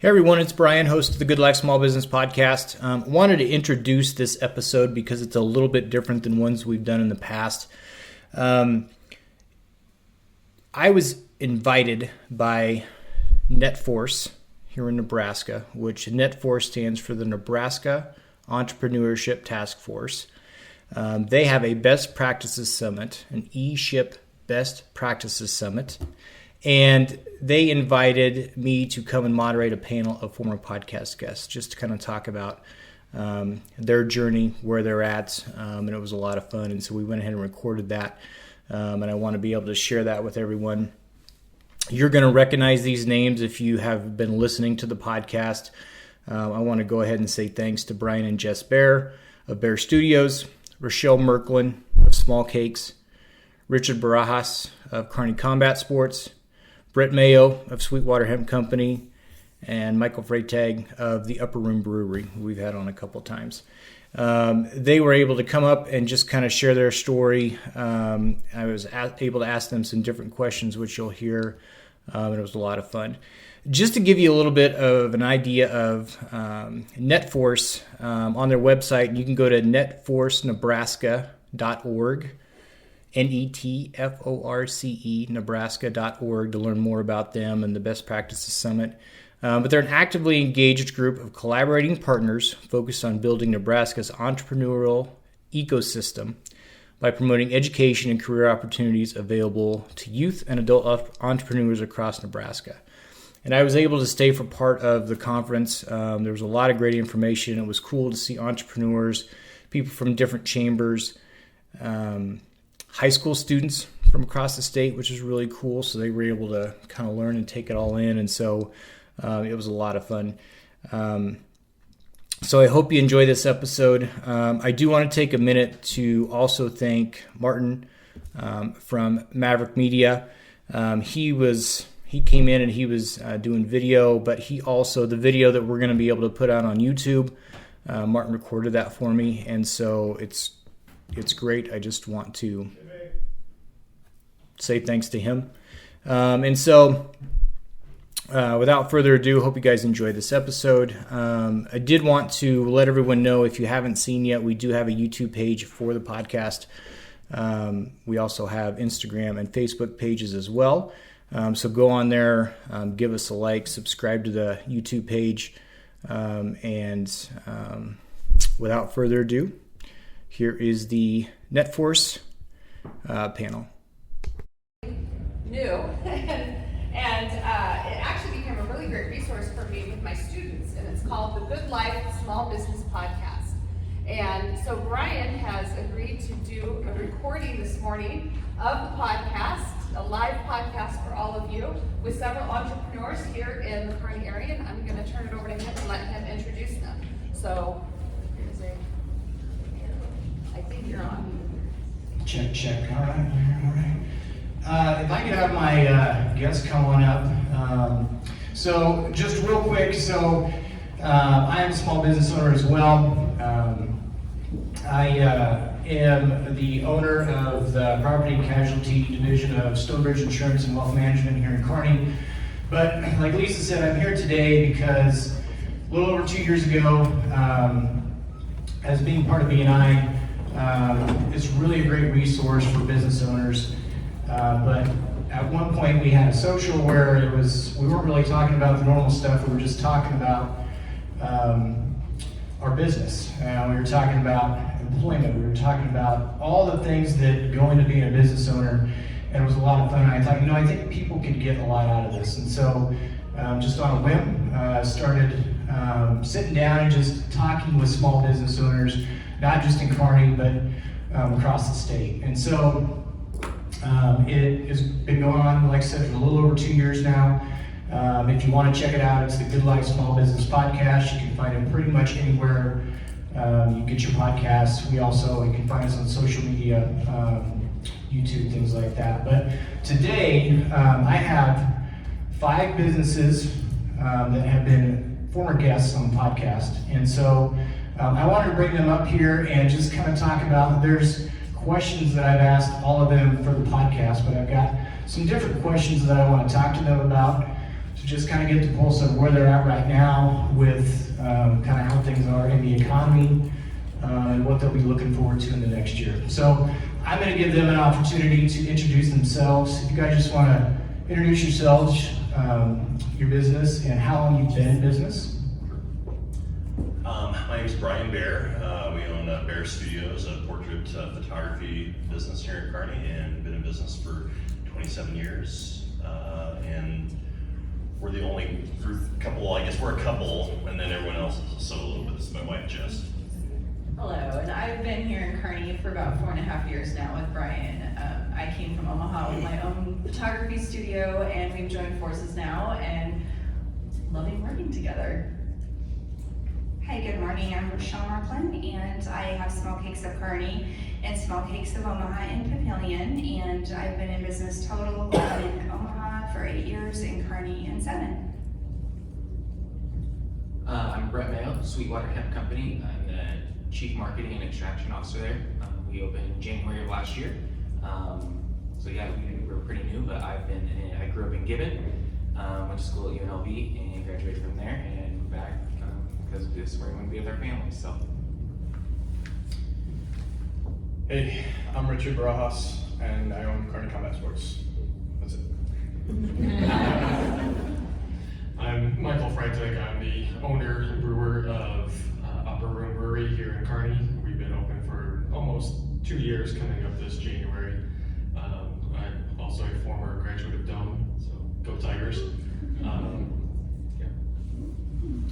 Hey everyone, it's Brian, host of the Good Life Small Business Podcast. Wanted to introduce this episode because it's a little bit different than ones we've done in the past. I was invited by NETForce here in Nebraska, which NETForce stands for the Nebraska Entrepreneurship Task Force. They have a Best Practices Summit, an Eship Best Practices Summit. And they invited me to come and moderate a panel of former podcast guests just to kind of talk about their journey, where they're at, and it was a lot of fun. And so we went ahead and recorded that, and I want to be able to share that with everyone. You're going to recognize these names if you have been listening to the podcast. I want to go ahead and say thanks to Brian and Jess Bear of Bear Studios, Rochelle Merklin of Small Cakes, Richard Barajas of Kearney Combat Sports, Brett Mayo of Sweetwater Hemp Company, and Michael Freytag of the Upper Room Brewery, who we've had on a couple times. They were able to come up and just kind of share their story. I was able to ask them some different questions, which you'll hear, and it was a lot of fun. Just to give you a little bit of an idea of NETForce, on their website, you can go to netforcenebraska.org. NETForce, Nebraska.org to learn more about them and the Best Practices Summit. But they're an actively engaged group of collaborating partners focused on building Nebraska's entrepreneurial ecosystem by promoting education and career opportunities available to youth and adult entrepreneurs across Nebraska. And I was able to stay for part of the conference. There was a lot of great information. It was cool to see entrepreneurs, people from different chambers, high school students from across the state, which is really cool. So they were able to kind of learn and take it all in. And so it was a lot of fun. So I hope you enjoy this episode. I do want to take a minute to also thank Martin from Maverick Media. He came in and he was doing video, but he also, the video that we're going to be able to put out on YouTube, Martin recorded that for me. And so it's great. I just want to say thanks to him. And so without further ado, hope you guys enjoyed this episode. I did want to let everyone know, if you haven't seen yet, we do have a YouTube page for the podcast. We also have Instagram and Facebook pages as well. So go on there, give us a like, subscribe to the YouTube page. And without further ado, here is the NETForce panel. New, and it actually became a really great resource for me with my students, and it's called the Good Life Small Business Podcast. And so Brian has agreed to do a recording this morning of the podcast, a live podcast for all of you, with several entrepreneurs here in the Kearney area, and I'm going to turn it over to him and let him introduce them. So here's I think you're on. Check. All right. If I could have my guests come on up. So just real quick, I am a small business owner as well. I am the owner of the Property and Casualty Division of Stonebridge Insurance and Wealth Management here in Kearney. But like Lisa said, I'm here today because a little over 2 years ago, as being part of BNI, it's really a great resource for business owners. But at one point we had a social where we weren't really talking about the normal stuff. We were just talking about our business. We were talking about employment. We were talking about all the things that go into being a business owner. And it was a lot of fun. And I thought, I think people could get a lot out of this. And so just on a whim, started sitting down and just talking with small business owners, not just in Kearney, but across the state. And so it has been going on, like I said, for a little over 2 years now. If you want to check it out, it's the Good Life Small Business Podcast. You can find it pretty much anywhere you get your podcasts. You can find us on social media, YouTube, things like that. But today, I have 5 businesses that have been former guests on the podcast. And so I wanted to bring them up here and just kind of talk about, there's questions that I've asked all of them for the podcast, but I've got some different questions that I want to talk to them about to just kind of get the pulse of where they're at right now with kind of how things are in the economy and what they'll be looking forward to in the next year. So I'm going to give them an opportunity to introduce themselves. If you guys just want to introduce yourselves, your business, and how long you've been in business. My name is Brian Bear. We own Bear Studios, a portrait photography business here in Kearney, and been in business for 27 years. And we're the only couple, I guess we're a couple, and then everyone else is a solo, but this is my wife, Jess. Hello, and I've been here in Kearney for about 4.5 years now with Brian. I came from Omaha with my own photography studio, and we've joined forces now and loving working together. Hi, good morning. I'm Rochelle Marklin, and I have Small Cakes of Kearney and Small Cakes of Omaha and Papillion, and I've been in business total in Omaha for 8 years, in Kearney and 7. I'm Brett Mayo, Sweetwater Hemp Company. I'm the Chief Marketing and Extraction Officer there. We opened in January of last year. So yeah, we're pretty new, but I grew up in Gibbon, went to school at UNLV and graduated from there and moved back because this is where we want to be with our family. So. Hey, I'm Richard Barajas, and I own Kearney Combat Sports. That's it. I'm Michael Freitag. I'm the owner and brewer of Upper Room Brewery here in Kearney. We've been open for almost 2 years, coming up this January. I'm also a former graduate of Dome, so go Tigers. Yeah.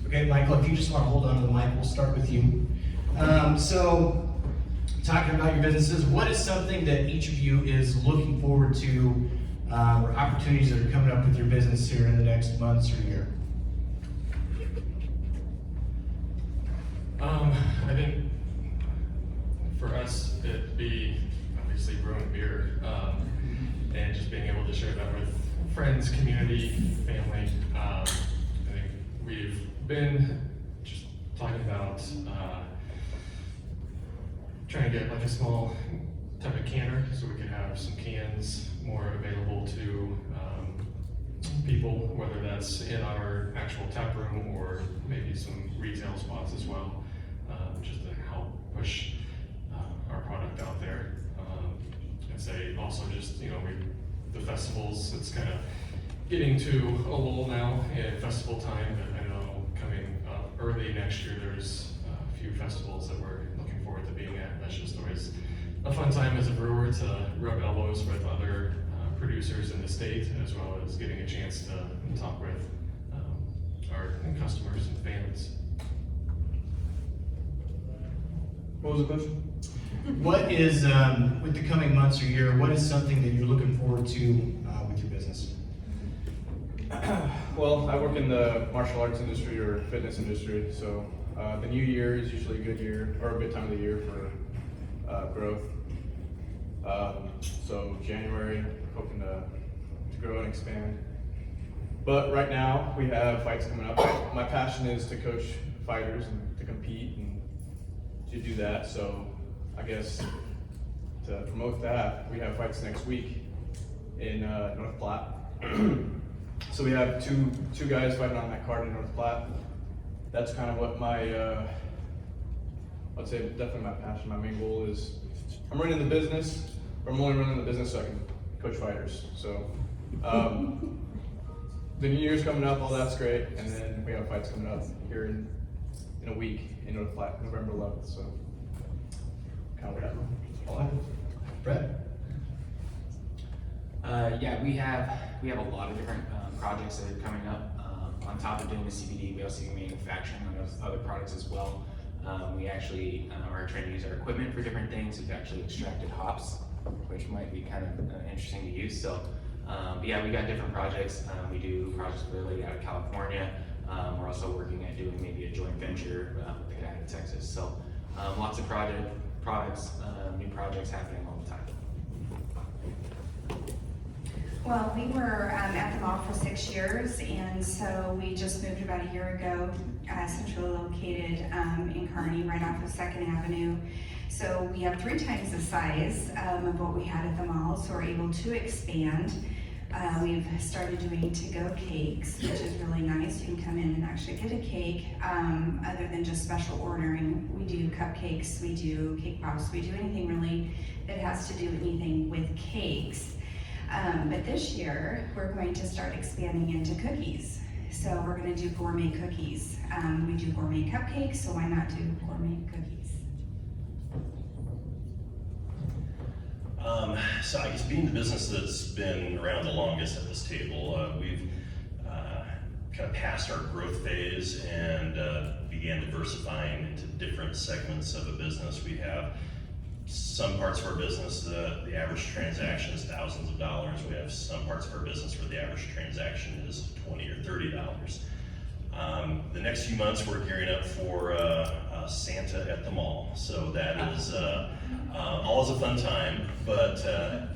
Okay, Michael, if you just want to hold on to the mic, we'll start with you. So, talking about your businesses, what is something that each of you is looking forward to, or opportunities that are coming up with your business here in the next months or year? I think for us, it'd be obviously brewing beer and just being able to share that with friends, community, family. I think we've been just talking about trying to get like a small type of canner so we could have some cans more available to people, whether that's in our actual tap room or maybe some retail spots as well, just to help push our product out there. I'd say also just, the festivals, it's kind of getting to a lull now in festival time, but I know coming up early next year, there's a few festivals that we're looking forward to being at. That's just always a fun time as a brewer to rub elbows with other producers in the state, as well as getting a chance to talk with our customers and fans. What was the question? What is, with the coming months or year, what is something that you're looking forward to with your business? Well, I work in the martial arts industry or fitness industry, so the new year is usually a good year, or a good time of the year for growth. So January, hoping to grow and expand. But right now, we have fights coming up. My passion is to coach fighters and to compete and to do that, so I guess to promote that, we have fights next week in North Platte. So we have two guys fighting on that card in North Platte. That's kind of what my, I'd say definitely my passion, my main goal is, I'm running the business, but I'm only running the business so I can coach fighters. So the New Year's coming up, all that's great, and then we have fights coming up here in a week in North Platte, November 11th, so kind of what all I have. Brett? Yeah, we have a lot of different projects that are coming up. On top of doing the CBD, we also do manufacturing on those other products as well. We actually are trying to use our equipment for different things. We've actually extracted hops, which might be kind of interesting to use. So, but yeah, we got different projects. We do projects with a lady out of California. We're also working at doing maybe a joint venture with the guy in Texas. So, lots of products, new projects happening all the time. Well, we were at the mall for 6 years, and so we just moved about a year ago, centrally located in Kearney, right off of 2nd Avenue. So we have 3 times the size of what we had at the mall, so we're able to expand. We've started doing to-go cakes, which is really nice. You can come in and actually get a cake, other than just special ordering. We do cupcakes, we do cake pops, we do anything really that has to do anything with cakes. But this year, we're going to start expanding into cookies. So we're gonna do gourmet cookies. We do gourmet cupcakes, so why not do gourmet cookies? So I guess being the business that's been around the longest at this table, we've kind of passed our growth phase and began diversifying into different segments of a business. We have some parts of our business, the average transaction is thousands of dollars. We have some parts of our business where the average transaction is $20 or $30. The next few months we're gearing up for Santa at the mall. So that is always a fun time, but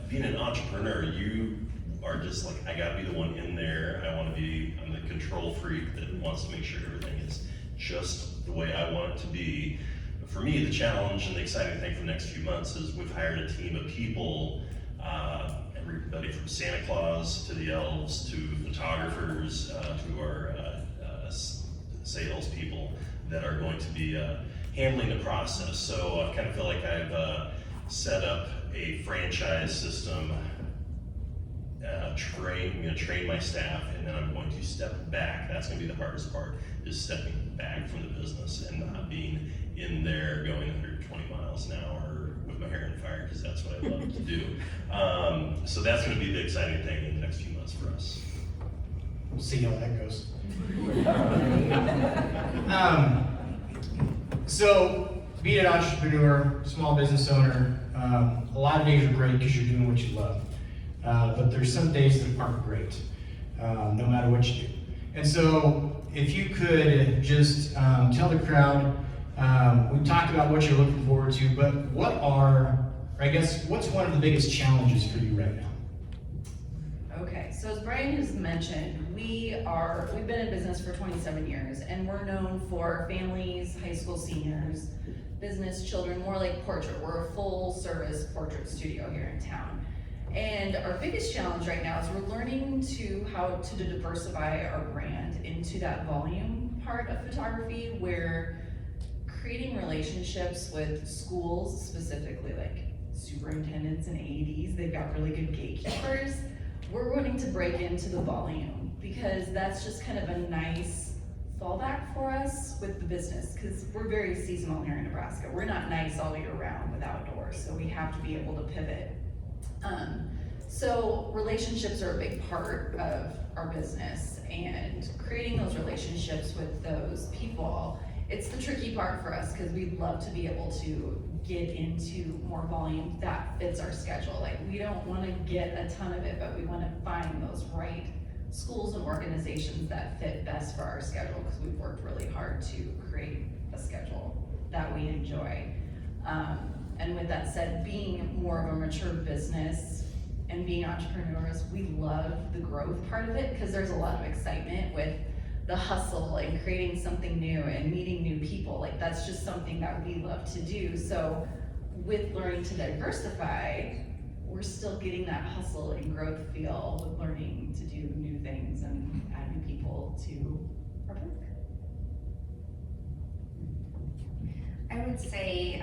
being an entrepreneur, you are just like, I gotta be the one in there. I'm the control freak that wants to make sure everything is just the way I want it to be. But for me, the challenge and the exciting thing for the next few months is we've hired a team of people, everybody from Santa Claus to the elves to photographers to our sales people that are going to be handling the process. So I kind of feel like I've set up a franchise system, I'm going to train my staff, and then I'm going to step back. That's going to be the hardest part, is stepping back from the business and not being in there going 120 miles an hour with my hair on fire, because that's what I love to do. So that's going to be the exciting thing in the next few months for us. We'll see how that goes. So, being an entrepreneur, small business owner, a lot of days are great because you're doing what you love. But there's some days that aren't great, no matter what you do. And so, if you could just tell the crowd, we talked about what you're looking forward to, but what's one of the biggest challenges for you right now? Okay, so as Brian has mentioned, we've been in business for 27 years, and we're known for families, high school seniors, business children, more like portrait. We're a full service portrait studio here in town. And our biggest challenge right now is we're learning how to diversify our brand into that volume part of photography, where creating relationships with schools, specifically like superintendents and AEDs, they've got really good gatekeepers. We're wanting to break into the volume because that's just kind of a nice fallback for us with the business, because we're very seasonal here in Nebraska. We're not nice all year round with outdoors, so we have to be able to pivot. So relationships are a big part of our business, and creating those relationships with those people, it's the tricky part for us, because we'd love to be able to get into more volume that fits our schedule. Like, we don't want to get a ton of it, but we want to find those right schools and organizations that fit best for our schedule, because we've worked really hard to create a schedule that we enjoy. And with that said, being more of a mature business and being entrepreneurs, we love the growth part of it, because there's a lot of excitement with the hustle and creating something new and meeting new people. Like, that's just something that we love to do. So with learning to diversify, we're still getting that hustle and growth feel with learning to do new things and add new people to our work. I would say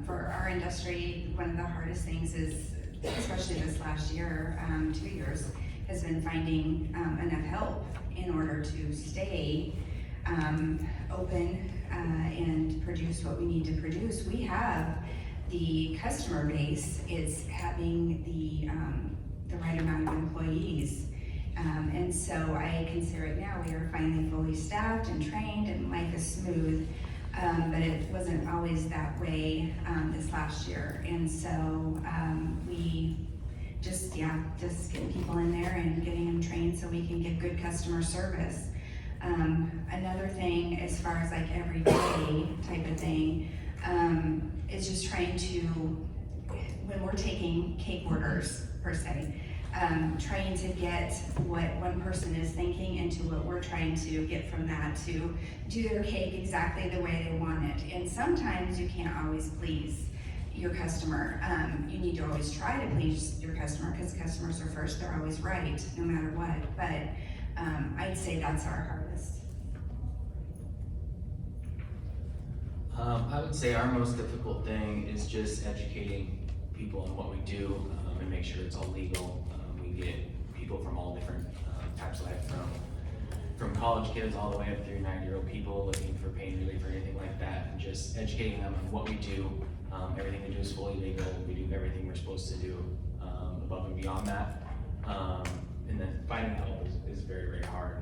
for our industry, one of the hardest things is, especially this last year, 2 years, has been finding enough help in order to stay open and produce what we need to produce. We have the customer base is having the right amount of employees. And so I can say right now we are finally fully staffed and trained, and life is smooth. But it wasn't always that way this last year. And so we just getting people in there and getting them trained so we can give good customer service. Another thing, as far as like everyday type of thing, is just trying to, when we're taking cake orders per se, trying to get what one person is thinking into what we're trying to get from that to do their cake exactly the way they want it. And sometimes you can't always please your customer. You need to always try to please your customer, because customers are first, they're always right, no matter what. But I'd say that's our hardest. I would say our most difficult thing is just educating people on what we do and make sure it's all legal. We get people from all different types of life, from college kids all the way up through 90-year-old people looking for pain relief or anything like that, and just educating them on what we do. Everything we do is fully legal. We do everything we're supposed to do above and beyond that. And then finding help is very, very hard.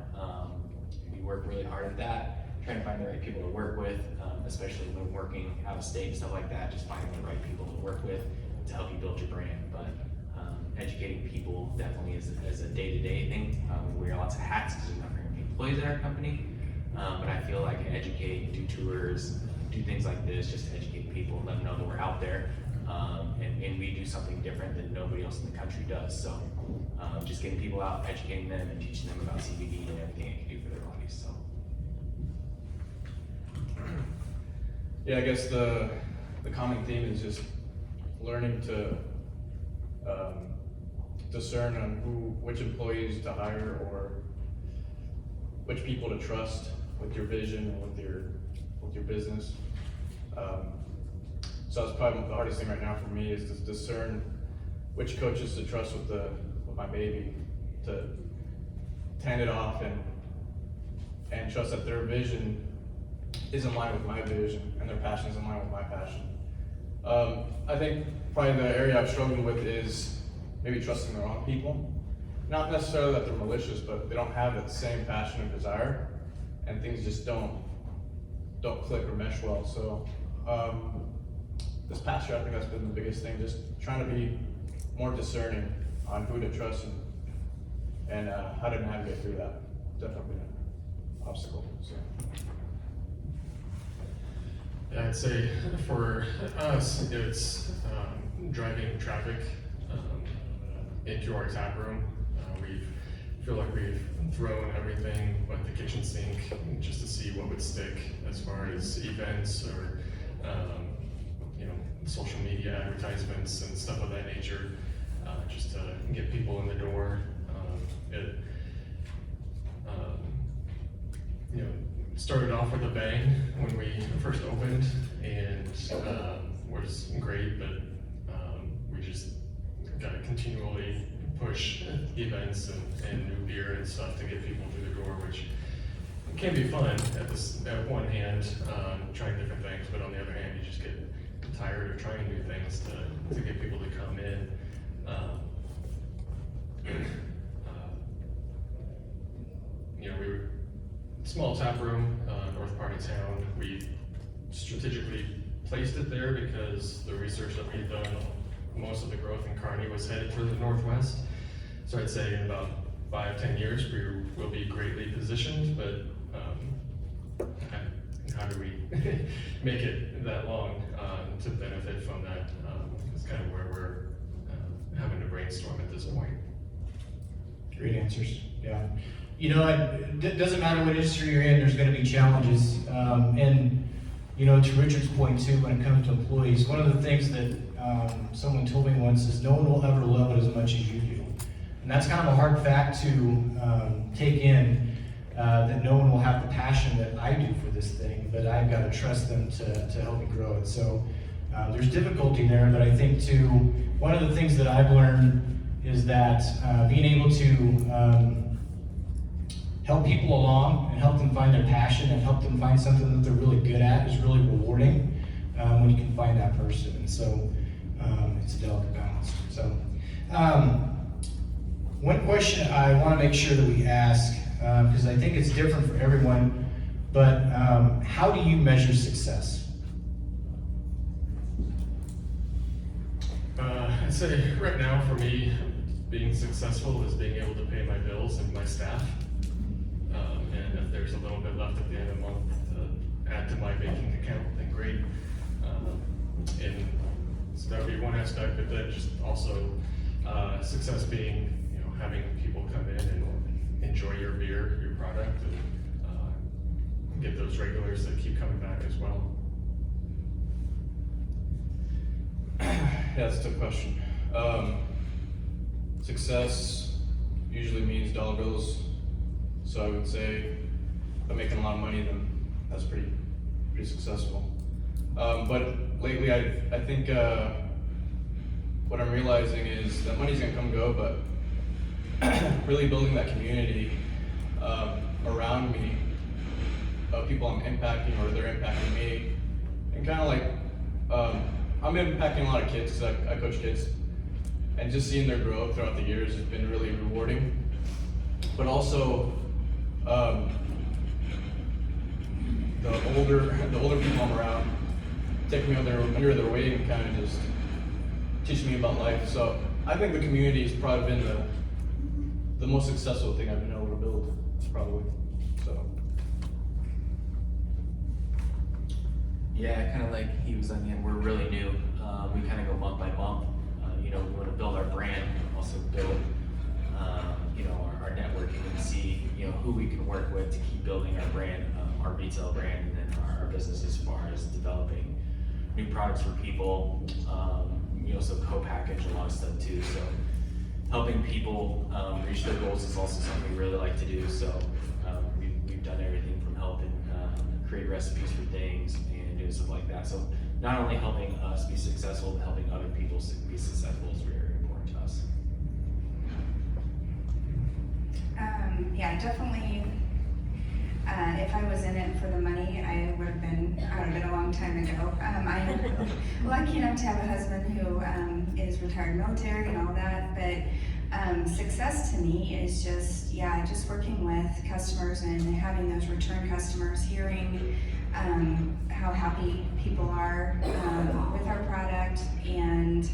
We work really hard at that, trying to find the right people to work with, especially when working out of state and stuff like that, just finding the right people to work with to help you build your brand. But educating people definitely is a day-to-day thing. We wear lots of hats because we're not very many employees at our company, but I feel like I educate, do tours, do things like this just to educate people, let them know that we're out there, and we do something different that nobody else in the country does. So just getting people out, educating them, and teaching them about CBD and everything it can do for their bodies. So. Yeah, I guess the common theme is just learning to discern on which employees to hire or which people to trust with your vision and with your business. So that's probably the hardest thing right now for me, is to discern which coaches to trust with my baby, to hand it off and trust that their vision is in line with my vision and their passion is in line with my passion. I think probably the area I've struggled with is maybe trusting the wrong people. Not necessarily that they're malicious, but they don't have that same passion and desire, and things just don't click or mesh well. So this past year, I think that's been the biggest thing, just trying to be more discerning on who to trust and how to navigate through that. Definitely been an obstacle. So. Yeah, I'd say for us, it's driving traffic into our tap room. We feel like we've thrown everything but the kitchen sink just to see what would stick as far as events or social media advertisements and stuff of that nature, just to get people in the door. It started off with a bang when we first opened, and was great, but we just got to continually push events and new beer and stuff to get people through the door, which can be fun at one hand, trying different things, but on the other hand, you just get tired of trying new things to get people to come in. We were small tap room, north part of town. We strategically placed it there because the research that we've done, most of the growth in Kearney was headed for the northwest. So I'd say in about 5-10 years, we will be greatly positioned, but how do we make it that long to benefit from that? It's kind of where we're having to brainstorm at this point. Great answers. Yeah. It doesn't matter what industry you're in, there's going to be challenges. And to Richard's point too, when it comes to employees, one of the things that someone told me once is no one will ever love it as much as you do. And that's kind of a hard fact to take in, that no one will have the passion that I do for this thing, but I've got to trust them to help me grow it. So there's difficulty there, but I think too, one of the things that I've learned is that being able to help people along and help them find their passion and help them find something that they're really good at is really rewarding when you can find that person. And so it's a delicate balance. So one question I want to make sure that we ask, because I think it's different for everyone, but how do you measure success? I'd say right now for me, being successful is being able to pay my bills and my staff. And if there's a little bit left at the end of the month to add to my banking account, then great. And so that would be one aspect, but then just also success being, having people come in and enjoy your beer, your product, and get those regulars that keep coming back as well. that's a tough question. Success usually means dollar bills. So I would say if I'm making a lot of money, then that's pretty successful. But lately, I think what I'm realizing is that money's gonna come and go, but really building that community around me, of people I'm impacting or they're impacting me, and kind of like I'm impacting a lot of kids because I coach kids, and just seeing their growth throughout the years has been really rewarding. But also, the older people I'm around take me under their wing and kind of just teach me about life. So I think the community has probably been the most successful thing I've been able to build, probably. So. Yeah, kind of like he was on the end, we're really new. We kind of go month by month. We want to build our brand, also build, our networking and see, who we can work with to keep building our brand, our retail brand, and then our business as far as developing new products for people. We also co-package a lot of stuff too. So helping people reach their goals is also something we really like to do. So we've done everything from helping create recipes for things and doing stuff like that. So not only helping us be successful, but helping other people be successful is very important to us. Yeah, definitely. If I was in it for the money, I would have been out of it a long time ago. I'm lucky enough to have a husband who is retired military and all that, but success to me is just working with customers and having those return customers, hearing how happy people are with our product, and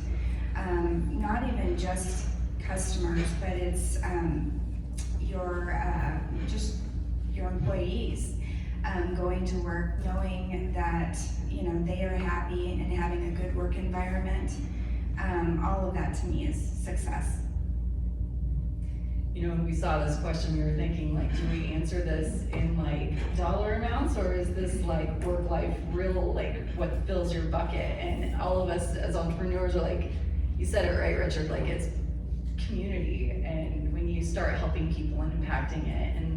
not even just customers, but it's your employees going to work knowing that they are happy and having a good work environment. All of that to me is success. When we saw this question, we were thinking, like, do we answer this in like dollar amounts, or is this like work life real, like what fills your bucket? And all of us as entrepreneurs are like, you said it right, Richard, like it's community. And when you start helping people and impacting it, and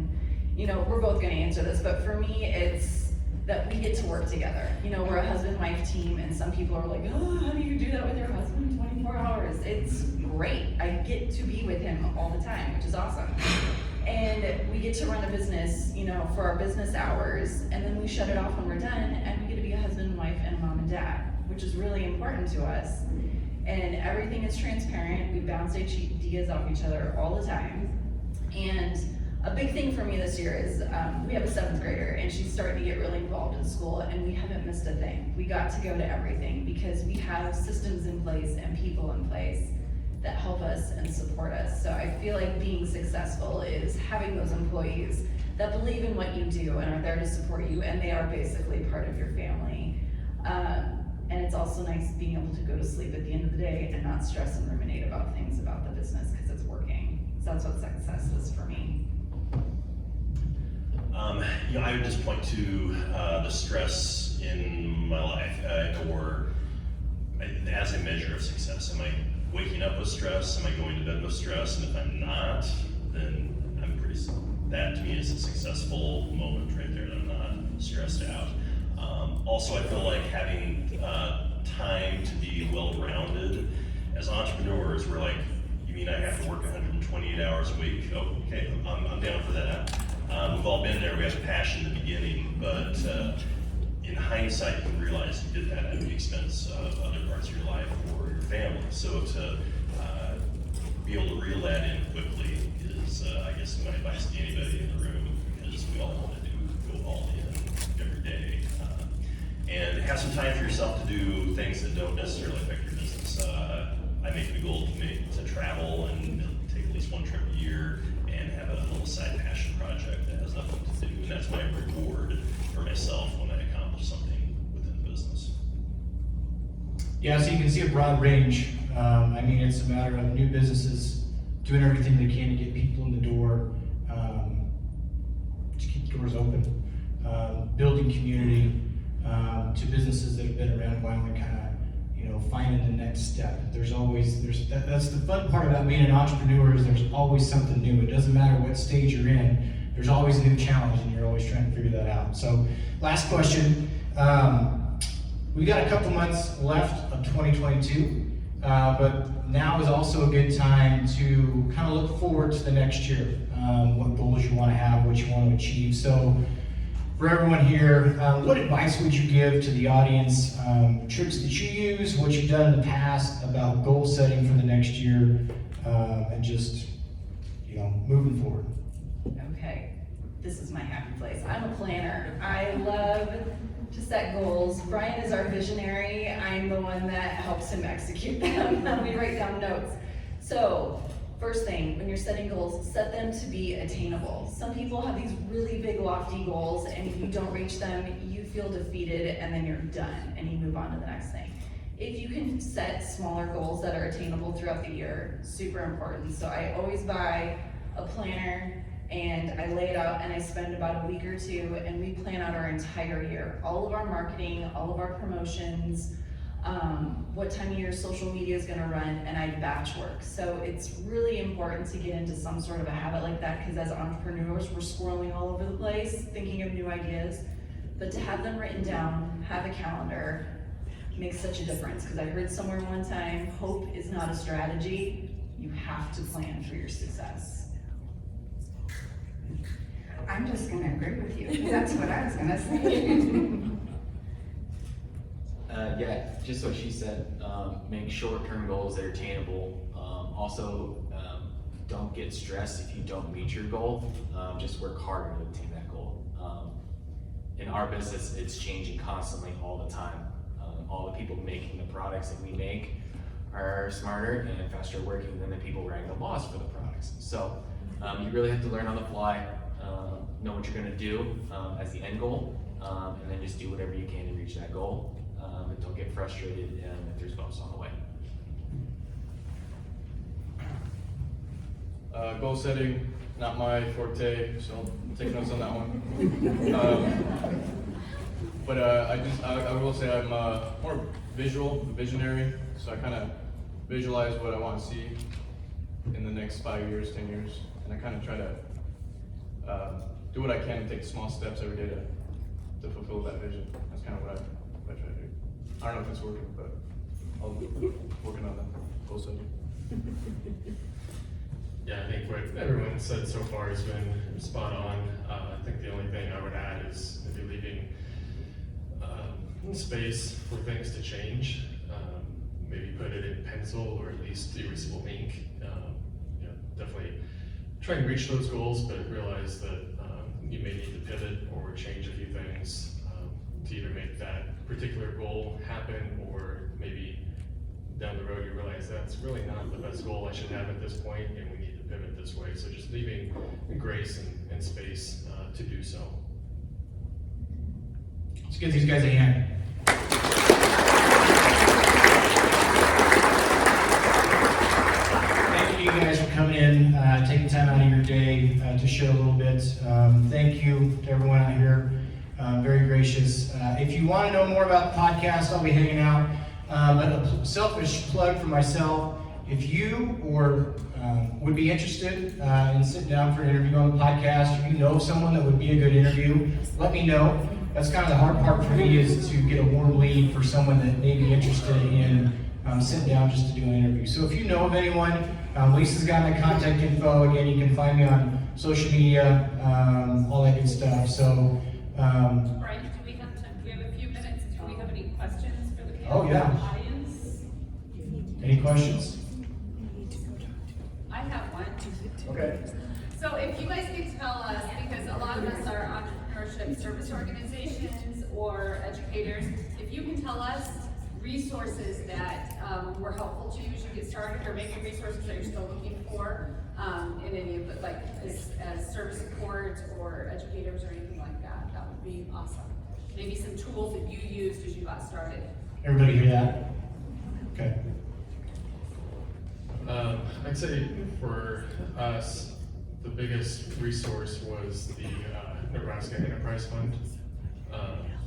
we're both going to answer this, but for me, it's that we get to work together. We're a husband-wife team, and some people are like, oh, how do you do that with your husband 24 hours? It's great. I get to be with him all the time, which is awesome. And we get to run a business, for our business hours, and then we shut it off when we're done, and we get to be a husband, wife, and a mom and dad, which is really important to us. And everything is transparent. We bounce ideas off each other all the time. And a big thing for me this year is we have a 7th grader, and she's starting to get really involved in school, and we haven't missed a thing. We got to go to everything because we have systems in place and people in place that help us and support us. So I feel like being successful is having those employees that believe in what you do and are there to support you, and they are basically part of your family. And it's also nice being able to go to sleep at the end of the day and not stress and ruminate about things about the business because it's working. So that's what success is for me. I would just point to the stress in my life, or as a measure of success. Am I waking up with stress? Am I going to bed with stress? And if I'm not, then that to me is a successful moment right there, that I'm not stressed out. Also, I feel like having time to be well-rounded. As entrepreneurs, we're like, you mean I have to work 128 hours a week? Oh, okay, I'm down for that. We've all been there. We have a passion in the beginning, but in hindsight, you realize you did that at the expense of other parts of your life or your family. So to be able to reel that in quickly is, I guess, my advice to anybody in the room, because we all want to go all in every day. And have some time for yourself to do things that don't necessarily affect your business. I make it a goal to travel and take at least one trip a year and have a little side passion project that has nothing to do. And that's my reward for myself when I accomplish something within the business. Yeah, so you can see a broad range. It's a matter of new businesses doing everything they can to get people in the door, to keep the doors open, building community, to businesses that have been around a while and kind finding the next step. That's the fun part about being an entrepreneur, is there's always something new. It doesn't matter what stage you're in, there's always a new challenge, and you're always trying to figure that out. So last question. We got a couple months left of 2022, but now is also a good time to kind of look forward to the next year, what goals you want to have, what you want to achieve. So for everyone here, what advice would you give to the audience? Tricks that you use, what you've done in the past about goal setting for the next year, and just, moving forward. Okay, this is my happy place. I'm a planner. I love to set goals. Brian is our visionary. I'm the one that helps him execute them. We write down notes. So, first thing, when you're setting goals, set them to be attainable. Some people have these really big, lofty goals, and if you don't reach them, you feel defeated, and then you're done, and you move on to the next thing. If you can set smaller goals that are attainable throughout the year, super important. So I always buy a planner, and I lay it out, and I spend about a week or two, and we plan out our entire year. All of our marketing, all of our promotions, what time of year social media is gonna run, and I batch work. So it's really important to get into some sort of a habit like that, because as entrepreneurs, we're squirreling all over the place, thinking of new ideas. But to have them written down, have a calendar, makes such a difference. Because I heard somewhere one time, hope is not a strategy, you have to plan for your success. I'm just gonna agree with you. That's what I was gonna say. Yeah, just what she said, make short-term goals that are attainable. Also, don't get stressed if you don't meet your goal. Just work harder to attain that goal. In our business, it's changing constantly all the time. All the people making the products that we make are smarter and faster working than the people writing the laws for the products. So you really have to learn on the fly, know what you're gonna do as the end goal, and then just do whatever you can to reach that goal. And don't get frustrated if there's bumps on the way. Goal setting, not my forte, so take notes on that one. But I will say I'm more visionary, so I kind of visualize what I want to see in the next 5 years, 10 years, and I kind of try to do what I can to take small steps every day to fulfill that vision. That's kind of what I try to do. I don't know if it's working, but I'll be working on that. Goal setting. Yeah, I think what everyone said so far has been spot on. I think the only thing I would add is maybe leaving space for things to change. Maybe put it in pencil or at least erasable ink. Definitely try and reach those goals, but realize that you may need to pivot or change a few things to either make that particular goal happen, or maybe down the road you realize that's really not the best goal I should have at this point, and we need to pivot this way. So just leaving grace and space to do so. Let's give these guys a hand. Thank you guys for coming in, taking time out of your day to share a little bit. Thank you to everyone out here. Very gracious. If you want to know more about the podcast, I'll be hanging out. But a selfish plug for myself, if you would be interested in sitting down for an interview on the podcast, if you know someone that would be a good interview, let me know. That's kind of the hard part for me, is to get a warm lead for someone that may be interested in sitting down just to do an interview. So if you know of anyone, Lisa's got my contact info. Again, you can find me on social media, all that good stuff. So, Brian, do we have time? Do we have a few minutes? Do we have any questions for the audience? Any questions? I have one. Okay. So if you guys could tell us, because a lot of us are entrepreneurship service organizations or educators, if you can tell us resources that were helpful to you as you get started, or maybe resources that you're still looking for in any of the, like as service support or educators or anything like that, that would be awesome. Maybe some tools that you used as you got started. Everybody hear that? Okay. I'd say for us, the biggest resource was the Nebraska Enterprise Fund.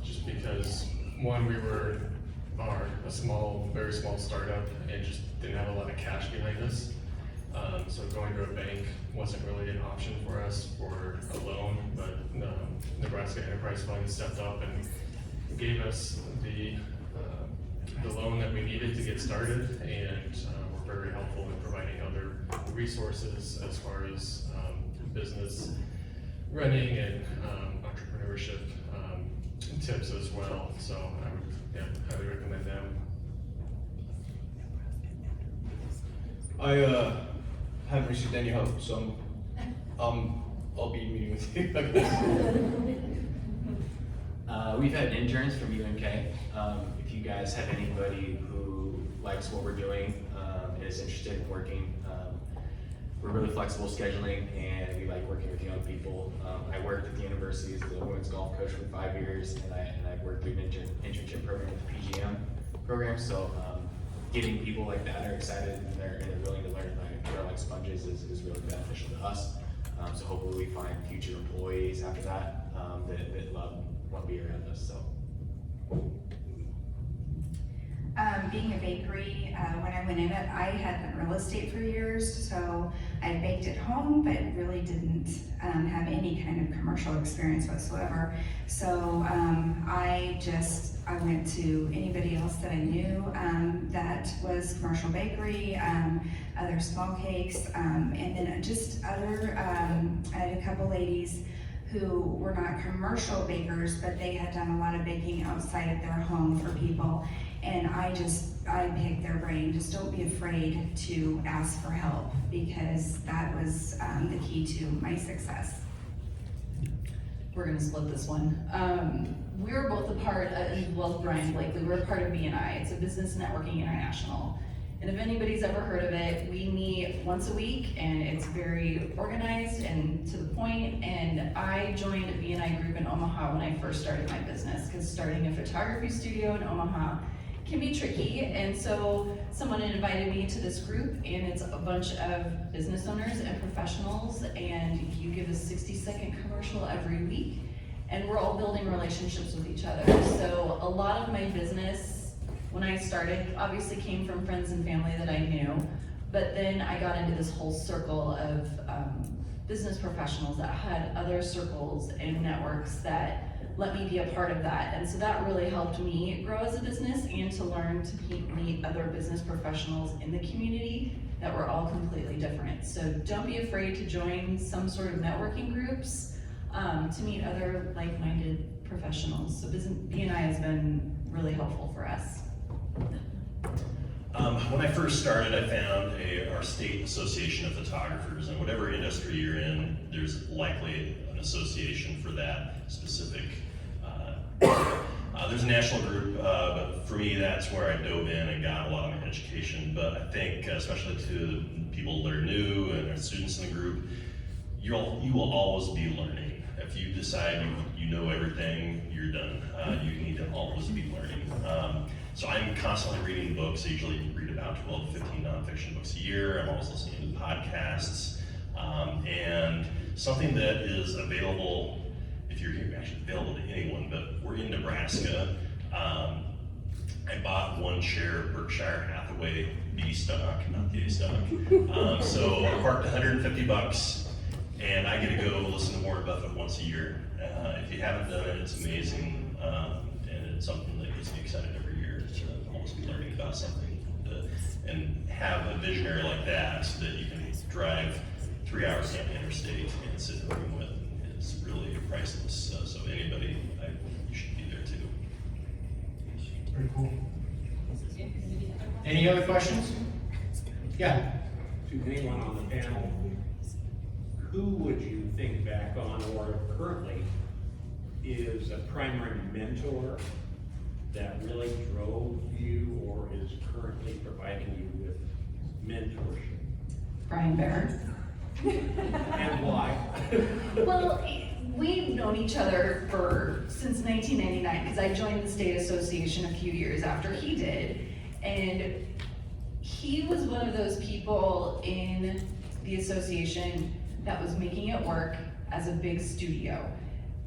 Just because, one, we were are a small, very small startup and just didn't have a lot of cash behind us. So going to a bank wasn't really an option for us for a loan, but Nebraska Enterprise Fund stepped up and gave us the loan that we needed to get started, and were very helpful in providing other resources as far as business running and entrepreneurship tips as well. So I would highly recommend them. I haven't received any help, so I'll be meeting with you. We've had interns from UNK. If you guys have anybody who likes what we're doing, is interested in working, we're really flexible scheduling, and we like working with young people. I worked at the university as a women's golf coach for 5 years, and I worked through an internship program with the PGM program. So getting people like that are excited and they're willing to learn and they're like sponges is really beneficial to us. So hopefully we find future employees after that that want to be around us. So. Being a bakery, when I went in it, I had been real estate for years, so I baked at home, but really didn't have any kind of commercial experience whatsoever. So I went to anybody else that I knew that was commercial bakery, other small cakes, and then just other, I had a couple ladies who were not commercial bakers, but they had done a lot of baking outside of their home for people. And I picked their brain. Just don't be afraid to ask for help, because that was the key to my success. We're gonna split this one. We're both a part, as well as Brian Blakely, we're a part of BNI. It's a Business Networking International. And if anybody's ever heard of it, we meet once a week, and it's very organized and to the point. And I joined a BNI group in Omaha when I first started my business, because starting a photography studio in Omaha can be tricky. And so someone invited me to this group, and it's a bunch of business owners and professionals, and you give a 60-second commercial every week, and we're all building relationships with each other. So a lot of my business, when I started, obviously came from friends and family that I knew, but then I got into this whole circle of business professionals that had other circles and networks that let me be a part of that. And so that really helped me grow as a business and to learn to meet other business professionals in the community that were all completely different. So don't be afraid to join some sort of networking groups to meet other like-minded professionals. So BNI has been really helpful for us. When I first started, I found our state association of photographers, and whatever industry you're in, there's likely an association for that specific. There's a national group, but for me, that's where I dove in and got a lot of my education. But I think, especially to people that are new and are students in the group, you will always be learning. If you decide you know everything, you're done. You need to always be learning. So I'm constantly reading books. I usually read about 12 to 15 nonfiction books a year. I'm always listening to podcasts. And something that is available, if you're actually available to anyone, but we're in Nebraska. I bought one share of Berkshire Hathaway B stock, not the A stock. So I parked $150, and I get to go listen to Warren Buffett once a year. If you haven't done it, it's amazing, and it's something that gets me excited every year to always be learning about something, and have a visionary like that that you can drive 3 hours down the interstate and sit in the room with. It's really priceless. So anybody, you should be there too. Pretty cool. Any other questions? Yeah. To anyone on the panel, who would you think back on, or currently is a primary mentor that really drove you or is currently providing you with mentorship? Brian Barrett. And why? Well, we've known each other since 1999, because I joined the state association a few years after he did. And he was one of those people in the association that was making it work as a big studio.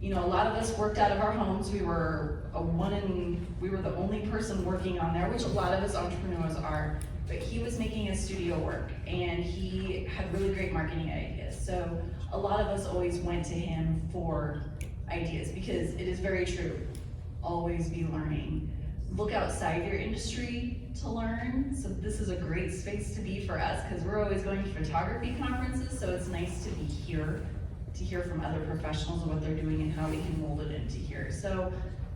You know, a lot of us worked out of our homes. We were the only person working on there, which a lot of us entrepreneurs are. But he was making his studio work, and he had really great marketing ideas. So a lot of us always went to him for ideas, because it is very true. Always be learning. Look outside your industry to learn. So this is a great space to be for us, because we're always going to photography conferences, so it's nice to be here to hear from other professionals and what they're doing and how we can mold it into here. So,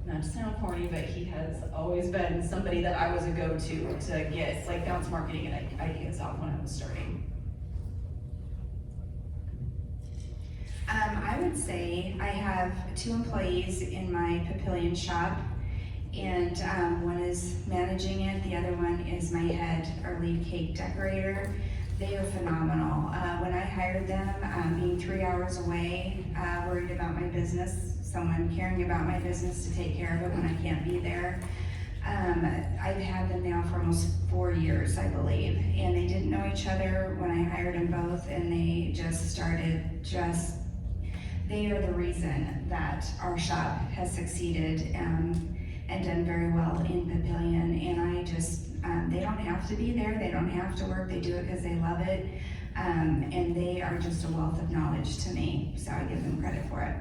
not to sound corny, but he has always been somebody that I was a go-to to get like bounce marketing and ideas out when I was starting. I would say I have 2 employees in my Papillion shop, and one is managing it, the other one is my head or lead cake decorator. They are phenomenal. When I hired them, being 3 hours away, worried about my business, someone caring about my business to take care of it when I can't be there. I've had them now for almost 4 years, I believe, and they didn't know each other when I hired them both, and they they are the reason that our shop has succeeded and done very well in Papillion. And they don't have to be there, they don't have to work, they do it because they love it. And they are just a wealth of knowledge to me, so I give them credit for it.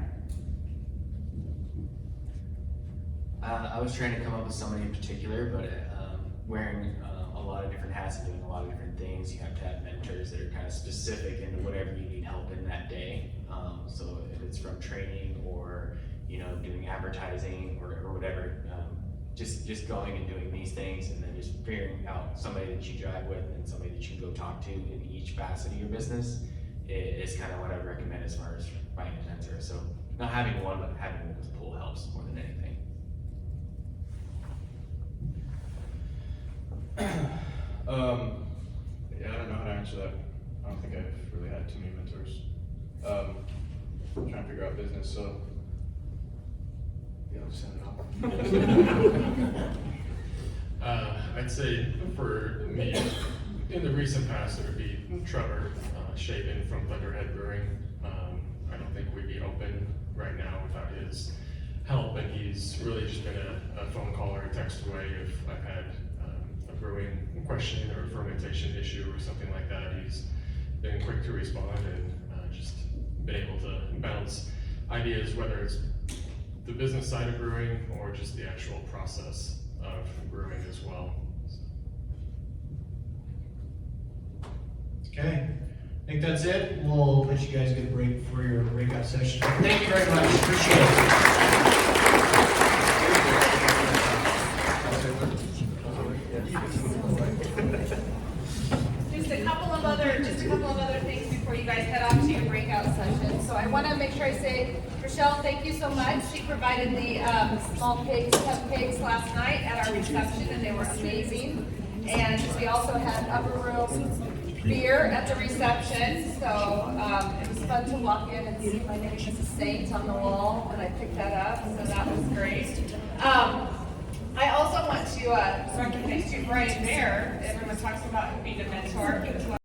I was trying to come up with somebody in particular, but wearing a lot of different hats and doing a lot of different things, you have to have mentors that are kind of specific into whatever you need help in that day. So if it's from training or doing advertising or whatever, just going and doing these things, and then just figuring out somebody that you drive with and somebody that you can go talk to in each facet of your business is kind of what I recommend as far as finding a mentor. So not having one, but having one with pull helps more than anything. Yeah, I don't know how to answer that. I don't think I've really had too many mentors. I'm trying to figure out business, so yeah, I'll just send it off. I'd say for me, in the recent past, it would be Trevor Shaven from Thunderhead Brewing. I don't think we'd be open right now without his help, and he's really just been a phone call or a text away if I've had a brewing question or a fermentation issue or something like that. He's been quick to respond and just been able to bounce ideas, whether it's the business side of brewing or just the actual process of brewing as well. Okay, I think that's it. We'll let you guys get a break for your breakout session. Thank you very much, appreciate it. Just a couple of other things before you guys head off to your breakout session. So I want to make sure I say, Rochelle, thank you so much. She provided the small cakes, cupcakes last night at our reception, and they were amazing. And we also had upper room beer at the reception, so it was fun to walk in and see my name is Saint on the wall, and I picked that up, so that was great. I also want to recognize you, Brian Bear. Everyone talks about being a mentor.